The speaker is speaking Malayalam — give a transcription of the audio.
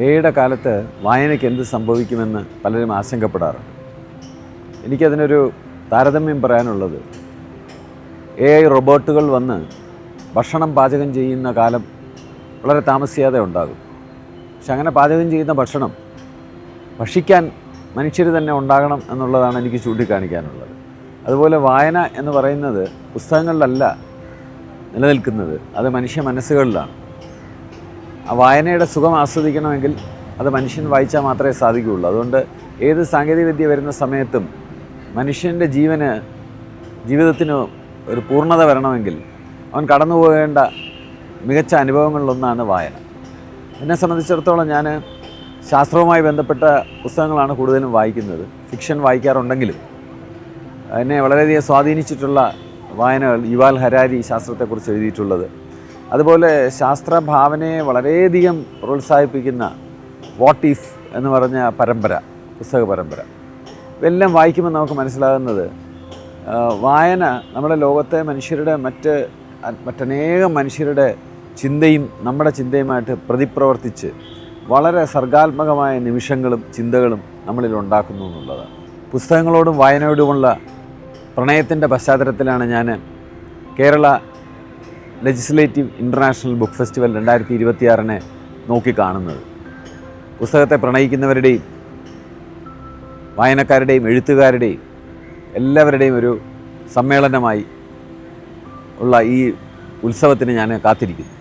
എയുടെ കാലത്ത് വായനയ്ക്ക് എന്ത് സംഭവിക്കുമെന്ന് പലരും ആശങ്കപ്പെടാറുണ്ട്. എനിക്കതിനൊരു താരതമ്യം പറയാനുള്ളത്, AI റോബോട്ടുകൾ വന്ന് ഭക്ഷണം പാചകം ചെയ്യുന്ന കാലം വളരെ താമസിയാതെ ഉണ്ടാകും. പക്ഷെ അങ്ങനെ പാചകം ചെയ്യുന്ന ഭക്ഷണം ഭക്ഷിക്കാൻ മനുഷ്യർ തന്നെ ഉണ്ടാകണം എന്നുള്ളതാണ് എനിക്ക് ചൂണ്ടിക്കാണിക്കാനുള്ളത്. അതുപോലെ വായന എന്ന് പറയുന്നത് പുസ്തകങ്ങളിലല്ല നിലനിൽക്കുന്നത്, അത് മനുഷ്യ മനസ്സുകളിലാണ്. ആ വായനയുടെ സുഖം ആസ്വദിക്കണമെങ്കിൽ അത് മനുഷ്യൻ വായിച്ചാൽ മാത്രമേ സാധിക്കുകയുള്ളൂ. അതുകൊണ്ട് ഏത് സാങ്കേതികവിദ്യ വരുന്ന സമയത്തും മനുഷ്യൻ്റെ ജീവിതത്തിന് ഒരു പൂർണ്ണത വരണമെങ്കിൽ അവൻ കടന്നു പോകേണ്ട മികച്ച അനുഭവങ്ങളിലൊന്നാണ് വായന. എന്നെ സംബന്ധിച്ചിടത്തോളം ഞാൻ ശാസ്ത്രവുമായി ബന്ധപ്പെട്ട പുസ്തകങ്ങളാണ് കൂടുതലും വായിക്കുന്നത്. ഫിക്ഷൻ വായിക്കാറുണ്ടെങ്കിലും എന്നെ വളരെയധികം സ്വാധീനിച്ചിട്ടുള്ള വായനകൾ യുവാൽ ഹരാരി ശാസ്ത്രത്തെക്കുറിച്ച് എഴുതിയിട്ടുള്ളത്, അതുപോലെ ശാസ്ത്രഭാവനയെ വളരെയധികം പ്രോത്സാഹിപ്പിക്കുന്ന വാട്ട് ഈഫ് എന്ന് പറഞ്ഞ പുസ്തക പരമ്പര, ഇതെല്ലാം വായിക്കുമ്പോൾ നമുക്ക് മനസ്സിലാകുന്നത് വായന നമ്മുടെ ലോകത്തെ മനുഷ്യരുടെ മറ്റനേകം മനുഷ്യരുടെ ചിന്തയും നമ്മുടെ ചിന്തയുമായിട്ട് പ്രതിപ്രവർത്തിച്ച് വളരെ സർഗാത്മകമായ നിമിഷങ്ങളും ചിന്തകളും നമ്മളിൽ ഉണ്ടാക്കുന്നു എന്നുള്ളതാണ്. പുസ്തകങ്ങളോടും വായനയോടുമുള്ള പ്രണയത്തിൻ്റെ പശ്ചാത്തലത്തിലാണ് ഞാൻ Kerala legislative international book festival 2026 നോക്കിക്കാണുന്നത്. പുസ്തകത്തെ പ്രണയിക്കുന്നവരുടെയും വായനക്കാരുടെയും എഴുത്തുകാരുടെയും എല്ലാവരുടെയും ഒരു സമ്മേളനമായി ഉള്ള ഈ ഉത്സവത്തിന് ഞാൻ കാത്തിരിക്കുന്നു.